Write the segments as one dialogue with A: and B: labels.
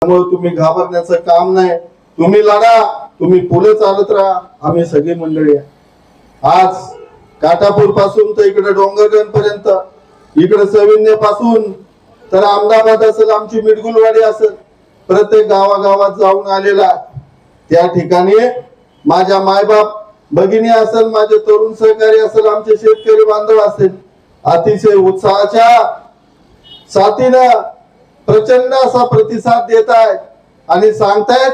A: त्यामुळे तुम्ही घाबरण्याचं काम नाही, तुम्ही लढा, तुम्ही पुढे चालत राहा, आम्ही सगळी मंडळी आहे. आज काटापूर पासून तर इकडे डोंगरगण पर्यंत, इकडे सविन्य पासून तर अहमदाबाद असेल, आमची मिडगुलवाडी असेल, प्रत्येक गावागावात जाऊन आलेला. त्या ठिकाणी माझ्या मायबाप भगिनी असेल, माझे तरुण सहकारी असेल, आमचे शेतकरी बांधव असेल, अतिशय उत्साहाच्या साथीनं प्रचंड असा प्रतिसाद देत आहेत आणि सांगतायत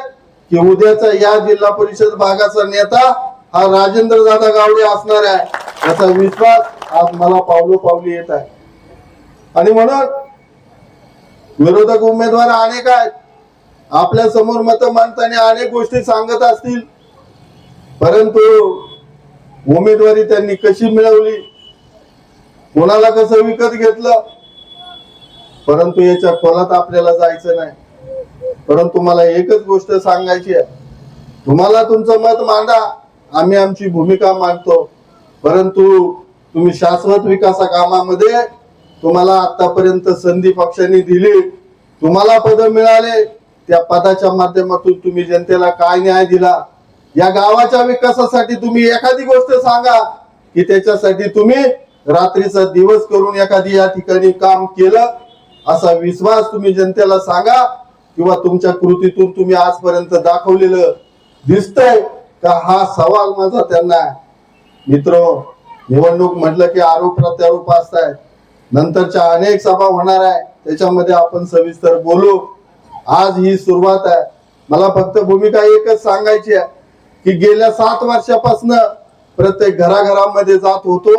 A: की उद्याचा या जिल्हा परिषद भागाचा नेता हा राजेंद्र दादा गावडे असणार आहे, याचा विश्वास आज मला पावलोपावली येत आहे. आणि म्हणून विरोधक उमेदवार अनेक आहेत, आपल्या समोर मत मांडताना अनेक गोष्टी सांगत असतील, परंतु उमेदवारी त्यांनी कशी मिळवली, कोणाला कसं विकत घेतलं, परंतु याच्या खोलात आपल्याला जायचं नाही. परंतु मला एकच गोष्ट सांगायची आहे, तुम्हाला तुमचं मत मांडा, आम्ही आमची भूमिका मांडतो, परंतु तुम्ही शाश्वत विकासा कामामध्ये तुम्हाला आतापर्यंत संधी पक्षांनी दिली, तुम्हाला पद मिळाले, त्या पदाच्या माध्यमातून तुम्ही जनतेला काय न्याय दिला, या गावाच्या विकासासाठी तुम्ही एखादी गोष्ट सांगा की त्याच्यासाठी तुम्ही रात्रीचा दिवस करून एखादी या ठिकाणी काम केलं, असा विश्वास तुम्ही जनतेला सांगा, किंवा तुमच्या कृतीतून तुम्ही आजपर्यंत दाखवलेलं दिसतंय का, हा सवाल माझा त्यांना आहे. मित्र, निवडणूक म्हटलं की आरोप प्रत्यारोप असतायत, नंतरच्या अनेक सभा होणार आहे, त्याच्यामध्ये आपण सविस्तर बोलू. आज ही सुरुवात आहे. मला फक्त भूमिका एकच सांगायची आहे की गेल्या 7 वर्षापासून प्रत्येक घराघरामध्ये जात होतो,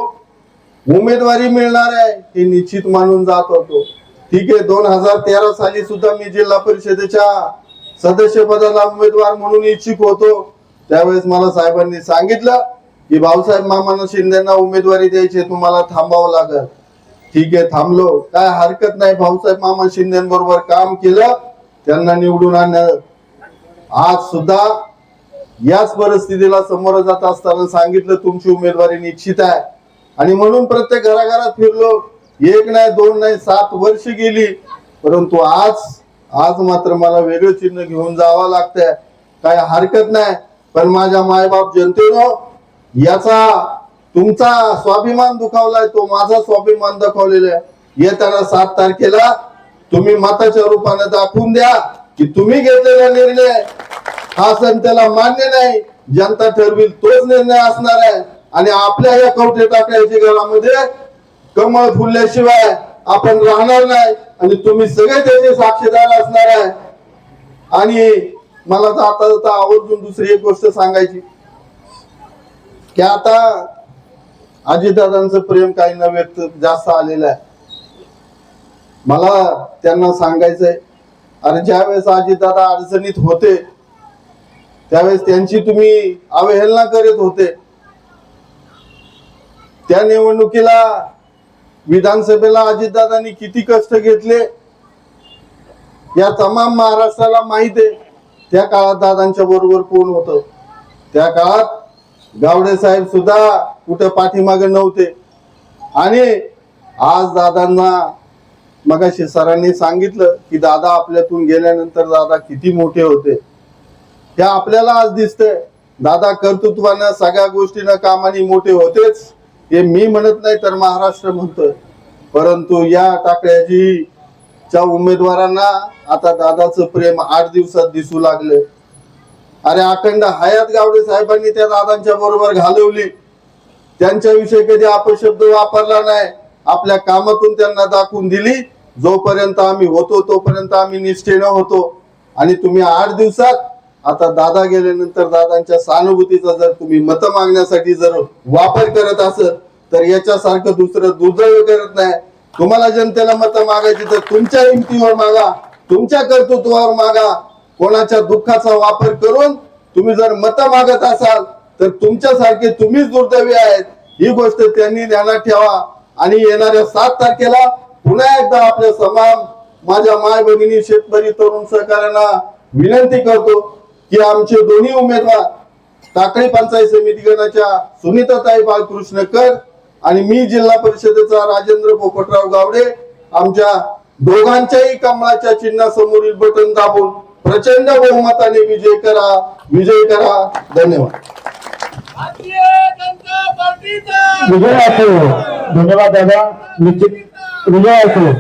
A: उमेदवारी मिळणार आहे हे निश्चित मानून जात होतो. ठीक आहे, 2013 साली सुद्धा मी जिल्हा परिषदेच्या सदस्यपदाला उमेदवार म्हणून इच्छुक होतो. त्यावेळेस मला साहेबांनी सांगितलं की भाऊसाहेब मामांना शिंदेना उमेदवारी द्यायची, तुम्हाला थांबावं लागल. ठीक आहे, थांबलो, काय हरकत नाही. भाऊसाहेब मामा शिंदेबरोबर काम केलं, त्यांना निवडून आणलं. आज सुद्धा याच परिस्थितीला समोर जात असताना सांगितलं तुमची उमेदवारी निश्चित आहे, आणि म्हणून प्रत्येक घराघरात फिरलो. 1 नाही 2 नाही 7 वर्ष गेली, परंतु आज मात्र मला वेगळं चिन्ह घेऊन जावं लागतंय. काय हरकत नाही, पण माझ्या मायबाप जनतेनो, याचा तुमचा स्वाभिमान दुखावलाय, तो माझा स्वाभिमान दाखवलेला आहे. येत्या 7 तारखेला तुम्ही मताच्या रूपाने दाखवून द्या की तुम्ही घेतलेला निर्णय हा जनतेला मान्य नाही, जनता ठरविल तोच निर्णय असणार आहे. आणि आपल्या या कवठे टाकायच्या घरामध्ये कमळ फुलल्याशिवाय आपण राहणार नाही, आणि तुम्ही सगळे त्याचे साक्षीदार असणार आहे. आणि मला जाता जाता आवर्जून दुसरी एक गोष्ट सांगायची की आता अजितदादांचं प्रेम काही न व्यक्त जास्त आलेलं आहे. मला त्यांना सांगायचंय, अरे ज्यावेळेस अजितदादा अडचणीत होते त्यावेळेस त्यांची तुम्ही अवहेलना करत होते. त्या निवडणुकीला विधानसभेला अजितदादांनी किती कष्ट घेतले या तमाम महाराष्ट्राला माहित आहे. त्या काळात दादांच्या बरोबर कोण होतं, त्या काळात गावडे साहेब सुद्धा कुठं पाठीमागे नव्हते. आणि आज दादांना मगाशी सरांनी सांगितलं की दादा आपल्यातून गेल्यानंतर दादा किती मोठे होते, हे आपल्याला आज दिसतंय. दादा कर्तृत्वानं सगळ्या गोष्टीनं कामाने मोठे होतेच, हे मी म्हणत नाही तर महाराष्ट्र म्हणतोय. परंतु या टाकळ्याच्या उमेदवारांना आता दादाचं प्रेम 8 दिवसात दिसू लागले. अरे अखंड हयात गावडे साहेबांनी त्या दादांच्या बरोबर घालवली, त्यांच्याविषयी कधी अपशब्द वापरला नाही, आपल्या कामातून त्यांना दाखवून दिली. जोपर्यंत आम्ही होतो तोपर्यंत आम्ही निष्ठेनं होतो. आणि तुम्ही 8 दिवसात आता दादा गेल्यानंतर दादांच्या सहानुभूतीचा जर तुम्ही मत मागण्यासाठी जर वापर करत असेल तर याच्यासारखं दुसरं दुर्दैव करत नाही. तुम्हाला जनतेला मत मागायची तर तुमच्या हिमतीवर मागा, तुमच्या कर्तृत्वावर मागा. कोणाच्या दुःखाचा वापर करून तुम्ही जर मत मागत असाल तर तुमच्यासारखे तुम्हीच दुर्दैवी आहेत, ही गोष्ट त्यांनी ध्यानात ठेवा. आणि येणाऱ्या 7 तारखेला पुन्हा एकदा आपल्या समाज माझ्या माय भगिनी शेतकरी तरुण सहकाऱ्यांना विनंती करतो की आमचे दोन्ही उमेदवार टाकळी पंचायत समिती गणाच्या सुनीताताई बाळकृष्णकर आणि मी जिल्हा परिषदेचा राजेंद्र पोपटराव गावडे, आमच्या दोघांच्याही कमळाच्या चिन्हासमोरील बटन दाबून प्रचंड बहुमताने विजय करा. धन्यवाद.
B: भारतीय जनता पार्टीचा
C: विजय असो. धन्यवाद दादा. निश्चित विजय असो.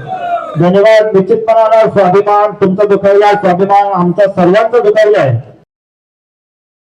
C: धन्यवाद. निश्चितपणानं स्वाभिमान तुमचा दुखावला, स्वाभिमान आमचा सर्वांचा दुखावला आहे.